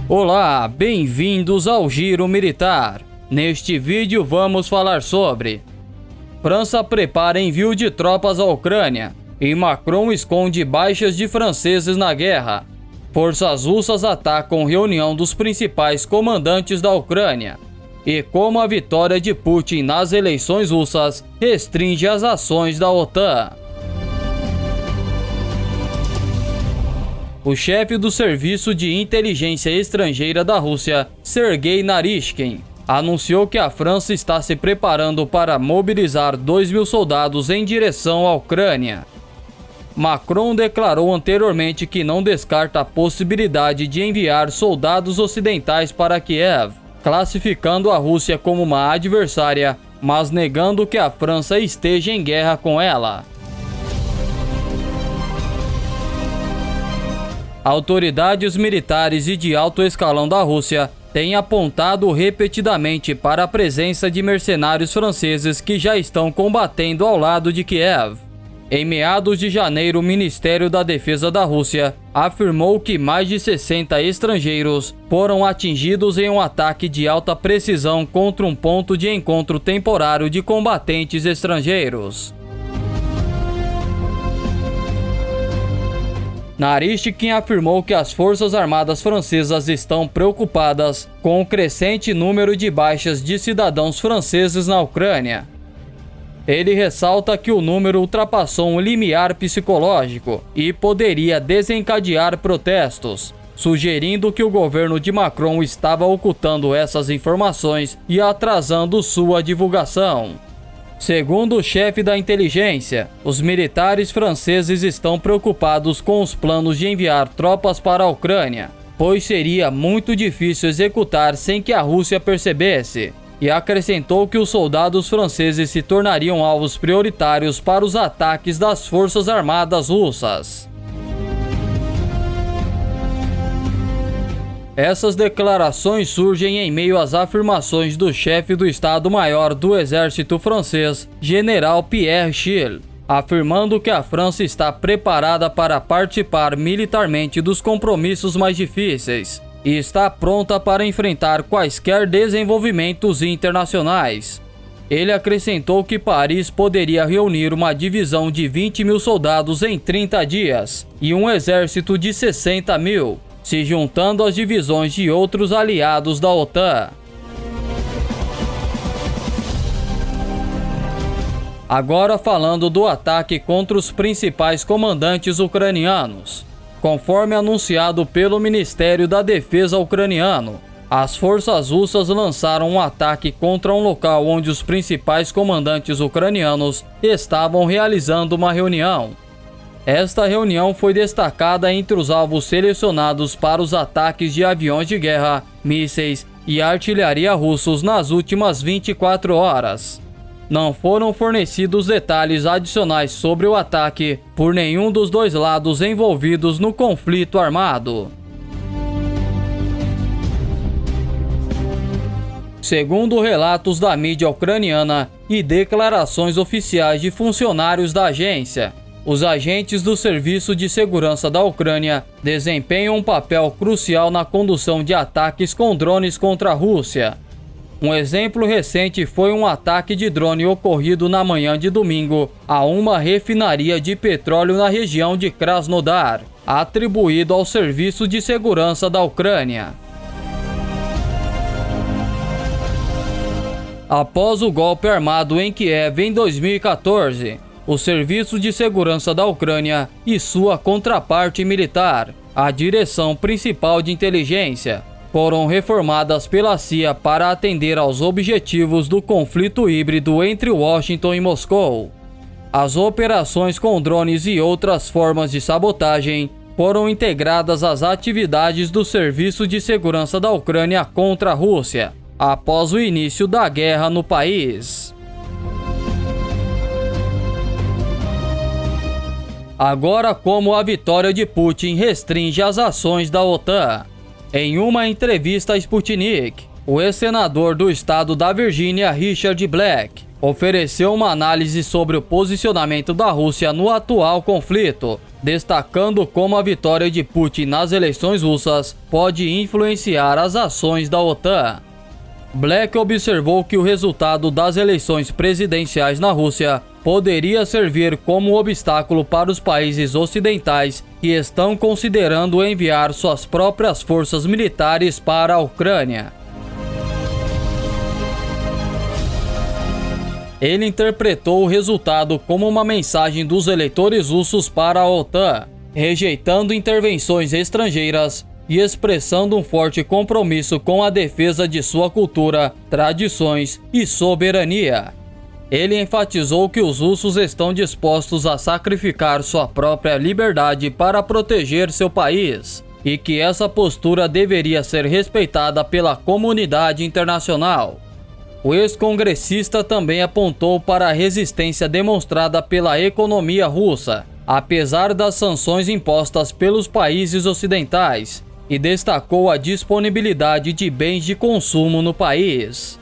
Olá, bem-vindos ao Giro Militar. Neste vídeo vamos falar sobre: França prepara envio de tropas à Ucrânia e Macron esconde baixas de franceses na guerra. Forças russas atacam reunião dos principais comandantes da Ucrânia. E como a vitória de Putin nas eleições russas restringe as ações da OTAN. O chefe do Serviço de Inteligência Estrangeira da Rússia, Sergei Naryshkin, anunciou que a França está se preparando para mobilizar 2.000 soldados em direção à Ucrânia. Macron declarou anteriormente que não descarta a possibilidade de enviar soldados ocidentais para Kiev, classificando a Rússia como uma adversária, mas negando que a França esteja em guerra com ela. Autoridades militares e de alto escalão da Rússia têm apontado repetidamente para a presença de mercenários franceses que já estão combatendo ao lado de Kiev. Em meados de janeiro, o Ministério da Defesa da Rússia afirmou que mais de 60 estrangeiros foram atingidos em um ataque de alta precisão contra um ponto de encontro temporário de combatentes estrangeiros. Naryshkin afirmou que as Forças Armadas francesas estão preocupadas com o crescente número de baixas de cidadãos franceses na Ucrânia. Ele ressalta que o número ultrapassou um limiar psicológico e poderia desencadear protestos, sugerindo que o governo de Macron estava ocultando essas informações e atrasando sua divulgação. Segundo o chefe da inteligência, os militares franceses estão preocupados com os planos de enviar tropas para a Ucrânia, pois seria muito difícil executar sem que a Rússia percebesse, e acrescentou que os soldados franceses se tornariam alvos prioritários para os ataques das Forças Armadas russas. Essas declarações surgem em meio às afirmações do chefe do Estado-Maior do Exército francês, General Pierre Chill, afirmando que a França está preparada para participar militarmente dos compromissos mais difíceis e está pronta para enfrentar quaisquer desenvolvimentos internacionais. Ele acrescentou que Paris poderia reunir uma divisão de 20.000 soldados em 30 dias e um exército de 60.000, se juntando às divisões de outros aliados da OTAN. Agora falando do ataque contra os principais comandantes ucranianos. Conforme anunciado pelo Ministério da Defesa ucraniano, as forças russas lançaram um ataque contra um local onde os principais comandantes ucranianos estavam realizando uma reunião. Esta reunião foi destacada entre os alvos selecionados para os ataques de aviões de guerra, mísseis e artilharia russos nas últimas 24 horas. Não foram fornecidos detalhes adicionais sobre o ataque por nenhum dos dois lados envolvidos no conflito armado. Segundo relatos da mídia ucraniana e declarações oficiais de funcionários da agência, os agentes do Serviço de Segurança da Ucrânia desempenham um papel crucial na condução de ataques com drones contra a Rússia. Um exemplo recente foi um ataque de drone ocorrido na manhã de domingo a uma refinaria de petróleo na região de Krasnodar, atribuído ao Serviço de Segurança da Ucrânia. Após o golpe armado em Kiev em 2014, o Serviço de Segurança da Ucrânia e sua contraparte militar, a Direção Principal de Inteligência, foram reformadas pela CIA para atender aos objetivos do conflito híbrido entre Washington e Moscou. As operações com drones e outras formas de sabotagem foram integradas às atividades do Serviço de Segurança da Ucrânia contra a Rússia, após o início da guerra no país. Agora, como a vitória de Putin restringe as ações da OTAN. Em uma entrevista a Sputnik, o ex-senador do estado da Virgínia, Richard Black, ofereceu uma análise sobre o posicionamento da Rússia no atual conflito, destacando como a vitória de Putin nas eleições russas pode influenciar as ações da OTAN. Black observou que o resultado das eleições presidenciais na Rússia poderia servir como obstáculo para os países ocidentais que estão considerando enviar suas próprias forças militares para a Ucrânia. Ele interpretou o resultado como uma mensagem dos eleitores russos para a OTAN, rejeitando intervenções estrangeiras e expressando um forte compromisso com a defesa de sua cultura, tradições e soberania. Ele enfatizou que os russos estão dispostos a sacrificar sua própria liberdade para proteger seu país e que essa postura deveria ser respeitada pela comunidade internacional. O ex-congressista também apontou para a resistência demonstrada pela economia russa, apesar das sanções impostas pelos países ocidentais, e destacou a disponibilidade de bens de consumo no país.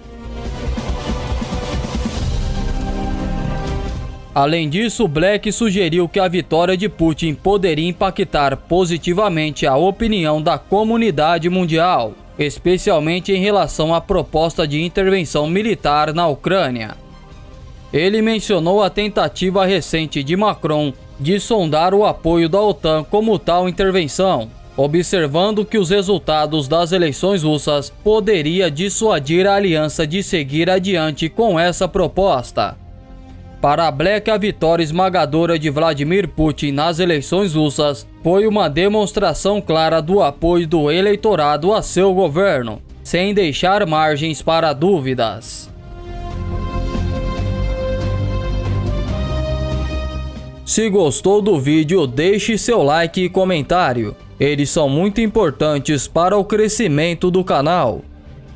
Além disso, Black sugeriu que a vitória de Putin poderia impactar positivamente a opinião da comunidade mundial, especialmente em relação à proposta de intervenção militar na Ucrânia. Ele mencionou a tentativa recente de Macron de sondar o apoio da OTAN como tal intervenção, observando que os resultados das eleições russas poderia dissuadir a aliança de seguir adiante com essa proposta. Para Black, a vitória esmagadora de Vladimir Putin nas eleições russas foi uma demonstração clara do apoio do eleitorado a seu governo, sem deixar margens para dúvidas. Se gostou do vídeo, deixe seu like e comentário. Eles são muito importantes para o crescimento do canal.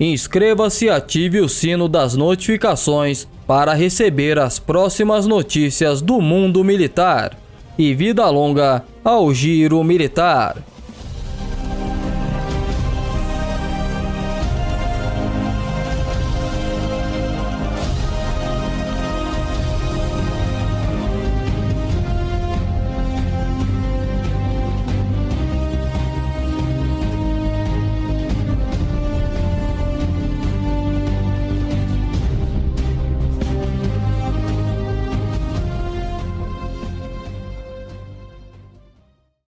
Inscreva-se e ative o sino das notificações para receber as próximas notícias do mundo militar. E vida longa ao Giro Militar.